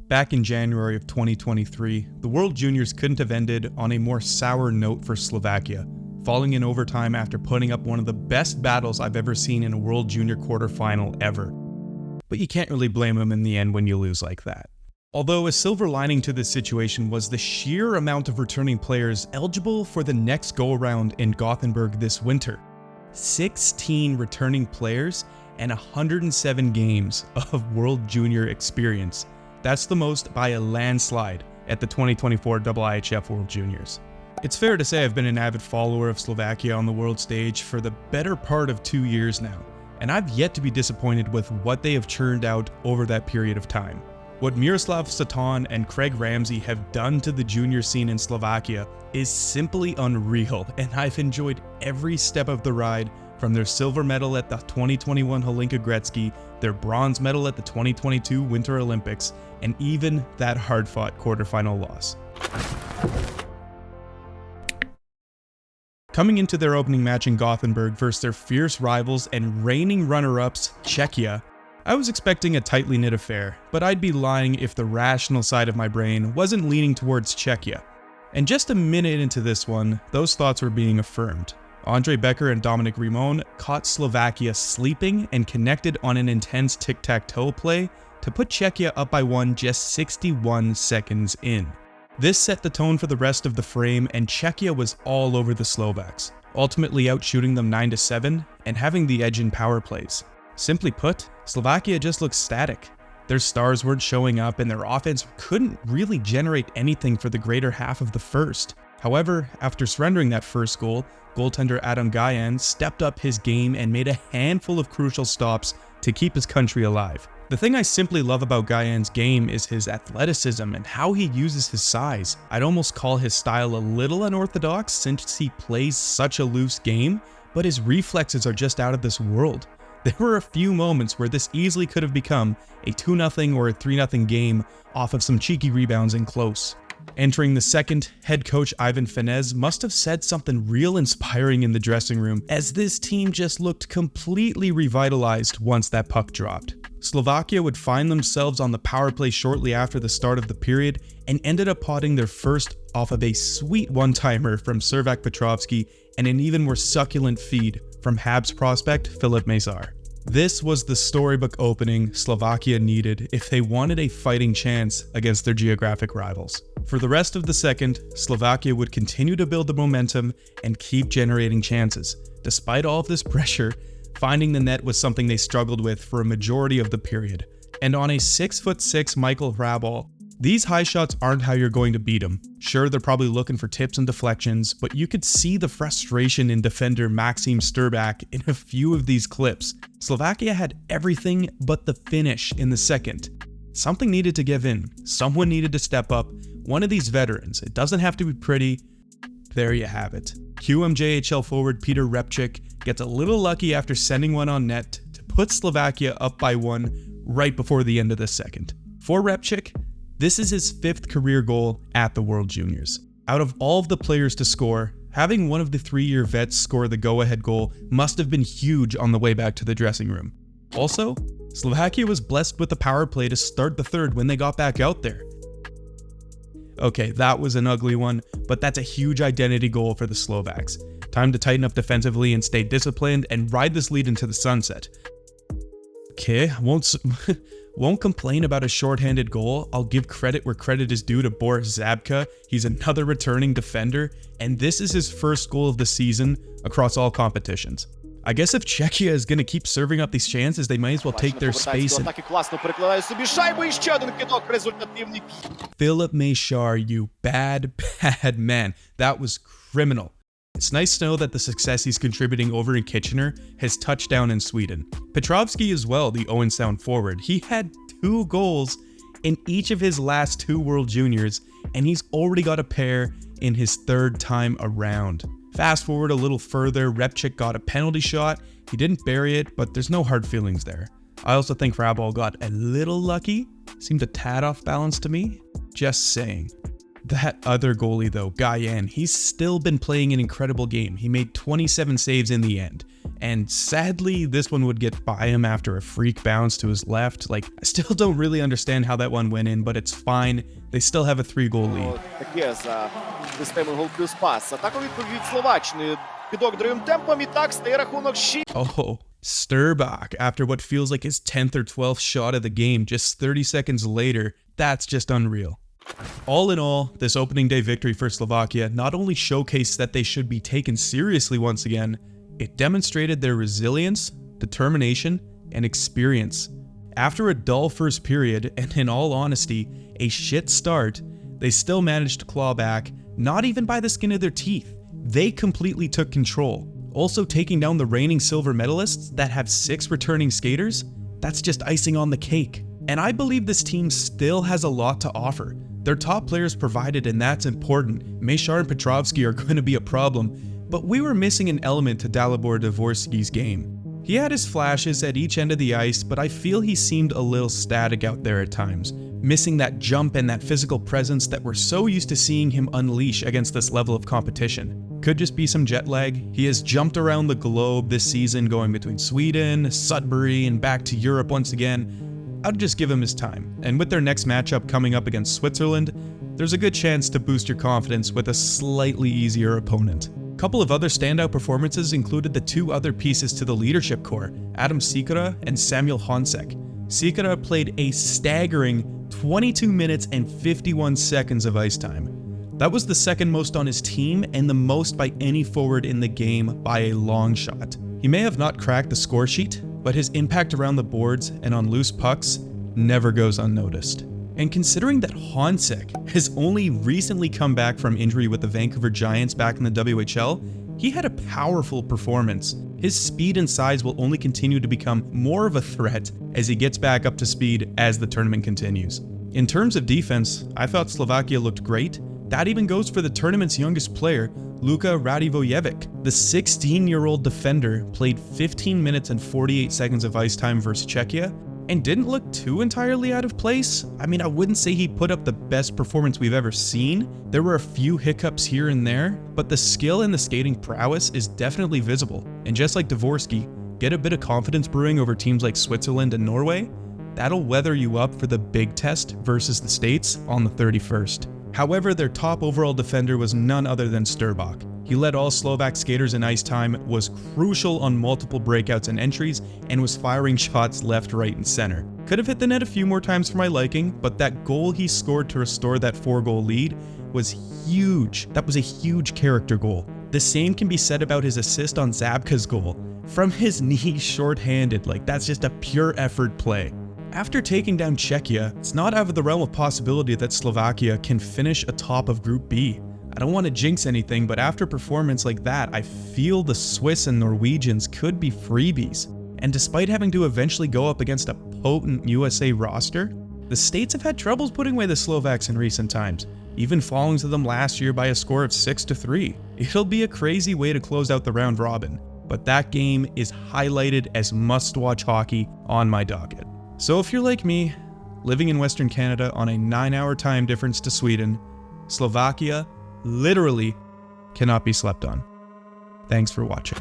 Back in January of 2023, the World Juniors couldn't have ended on a more sour note for Slovakia, falling in overtime after putting up one of the best battles I've ever seen in a World Junior quarterfinal ever. But you can't really blame them in the end when you lose like that. Although a silver lining to this situation was the sheer amount of returning players eligible for the next go-around in Gothenburg this winter. 16 returning players and 107 games of World Junior experience. That's the most by a landslide at the 2024 IIHF World Juniors. It's fair to say I've been an avid follower of Slovakia on the world stage for the better part of 2 years now, and I've yet to be disappointed with what they have churned out over that period of time. What Miroslav Satan and Craig Ramsey have done to the junior scene in Slovakia is simply unreal, and I've enjoyed every step of the ride, from their silver medal at the 2021 Hlinka Gretzky, their bronze medal at the 2022 Winter Olympics, and even that hard-fought quarterfinal loss. Coming into their opening match in Gothenburg versus their fierce rivals and reigning runner-ups, Czechia, I was expecting a tightly knit affair, but I'd be lying if the rational side of my brain wasn't leaning towards Czechia. And just a minute into this one, those thoughts were being affirmed. Andre Becker and Dominic Rimon caught Slovakia sleeping and connected on an intense tic-tac-toe play to put Czechia up by one just 61 seconds in. This set the tone for the rest of the frame, and Czechia was all over the Slovaks, ultimately outshooting them 9-7 and having the edge in power plays. Simply put, Slovakia just looked static. Their stars weren't showing up and their offense couldn't really generate anything for the greater half of the first. However, after surrendering that first goal, goaltender Adam Gajan stepped up his game and made a handful of crucial stops to keep his country alive. The thing I simply love about Gajan's game is his athleticism and how he uses his size. I'd almost call his style a little unorthodox since he plays such a loose game, but his reflexes are just out of this world. There were a few moments where this easily could have become a 2-0 or a 3-0 game off of some cheeky rebounds in close. Entering the second, head coach Ivan Fenez must have said something real inspiring in the dressing room, as this team just looked completely revitalized once that puck dropped. Slovakia would find themselves on the power play shortly after the start of the period and ended up potting their first off of a sweet one-timer from Servac Petrovsky and an even more succulent feed from Habs prospect Filip Mesar. This was the storybook opening Slovakia needed if they wanted a fighting chance against their geographic rivals. For the rest of the second, Slovakia would continue to build the momentum and keep generating chances. Despite all of this pressure, finding the net was something they struggled with for a majority of the period. And on a 6'6" Michael Hrabal, these high shots aren't how you're going to beat them. Sure, they're probably looking for tips and deflections, but you could see the frustration in defender Maxim Sturbak in a few of these clips. Slovakia had everything but the finish in the second. Something needed to give in. Someone needed to step up. One of these veterans. It doesn't have to be pretty. There you have it. QMJHL forward Peter Repchik gets a little lucky after sending one on net to put Slovakia up by one right before the end of the second. For Repchik, this is his 5th career goal at the World Juniors. Out of all of the players to score, having one of the 3-year vets score the go-ahead goal must have been huge on the way back to the dressing room. Also, Slovakia was blessed with the power play to start the third when they got back out there. Okay, that was an ugly one, but that's a huge identity goal for the Slovaks. Time to tighten up defensively and stay disciplined and ride this lead into the sunset. Okay, won't complain about a shorthanded goal. I'll give credit where credit is due to Boris Zabka. He's another returning defender, and this is his first goal of the season across all competitions. I guess if Czechia is going to keep serving up these chances, they might as well take their space. Filip Mesar, you bad man. That was criminal. It's nice to know that the success he's contributing over in Kitchener has touched down in Sweden. Petrovsky as well, the Owen Sound forward. He had 2 goals in each of his last 2 World Juniors, and he's already got a pair in his 3rd time around. Fast forward a little further, Repchik got a penalty shot. He didn't bury it, but there's no hard feelings there. I also think Hrabal got a little lucky. Seemed a tad off balance to me. Just saying. That other goalie though, Gajan, he's still been playing an incredible game. He made 27 saves in the end. and sadly this one would get by him after a freak bounce to his left. Like, I still don't really understand how that one went in, but it's fine. They still have a 3-goal lead. Таке за системою гол плюс пас. Атаку відповідь від Словаччини. Підок другим темпом і так стає рахунок 6. Oh, Servac, after what feels like his 10th or 12th shot of the game just 30 seconds later, that's just unreal. All in all, this opening day victory for Slovakia not only showcased that they should be taken seriously once again, it demonstrated their resilience, determination, and experience. After a dull first period, and in all honesty, a shit start, they still managed to claw back, not even by the skin of their teeth. They completely took control. Also taking down the reigning silver medalists that have 6 returning skaters, that's just icing on the cake. And I believe this team still has a lot to offer. Their top players provided, and that's important. Mesar and Petrovsky are going to be a problem, but we were missing an element to Dalibor Dvorsky's game. He had his flashes at each end of the ice, but I feel he seemed a little static out there at times, missing that jump and that physical presence that we're so used to seeing him unleash against this level of competition. Could just be some jet lag. He has jumped around the globe this season, going between Sweden, Sudbury, and back to Europe once again. I'd just give him his time, and with their next matchup coming up against Switzerland, there's a good chance to boost your confidence with a slightly easier opponent. A couple of other standout performances included the 2 other pieces to the leadership core, Adam Gajan and Samuel Honček. Gajan played a staggering 22 minutes and 51 seconds of ice time. That was the second most on his team and the most by any forward in the game by a long shot. He may have not cracked the score sheet, but his impact around the boards and on loose pucks never goes unnoticed. And considering that Honček has only recently come back from injury with the Vancouver Giants back in the WHL, he had a powerful performance. His speed and size will only continue to become more of a threat as he gets back up to speed as the tournament continues. In terms of defense, I thought Slovakia looked great. That even goes for the tournament's youngest player, Luka Radivojevic. The 16-year-old defender played 15 minutes and 48 seconds of ice time versus Czechia and didn't look too entirely out of place. I mean, I wouldn't say he put up the best performance we've ever seen. There were a few hiccups here and there, but the skill and the skating prowess is definitely visible. And just like Dvorsky, get a bit of confidence brewing over teams like Switzerland and Norway, that'll weather you up for the big test versus the States on the 31st. However, their top overall defender was none other than Servac. He led all Slovak skaters in ice time, was crucial on multiple breakouts and entries, and was firing shots left, right, and center. Could have hit the net a few more times for my liking, but that goal he scored to restore that 4-goal lead was huge. That was a huge character goal. The same can be said about his assist on Zabka's goal. From his knee short-handed, like that's just a pure effort play. After taking down Czechia, it's not out of the realm of possibility that Slovakia can finish atop of Group B. I don't want to jinx anything, but after a performance like that, I feel the Swiss and Norwegians could be freebies. And despite having to eventually go up against a potent USA roster, the States have had troubles putting away the Slovaks in recent times, even falling to them last year by a score of 6-3. It'll be a crazy way to close out the round robin, but that game is highlighted as must-watch hockey on my docket. So if you're like me, living in Western Canada on a 9-hour time difference to Sweden, Slovakia literally cannot be slept on. Thanks for watching.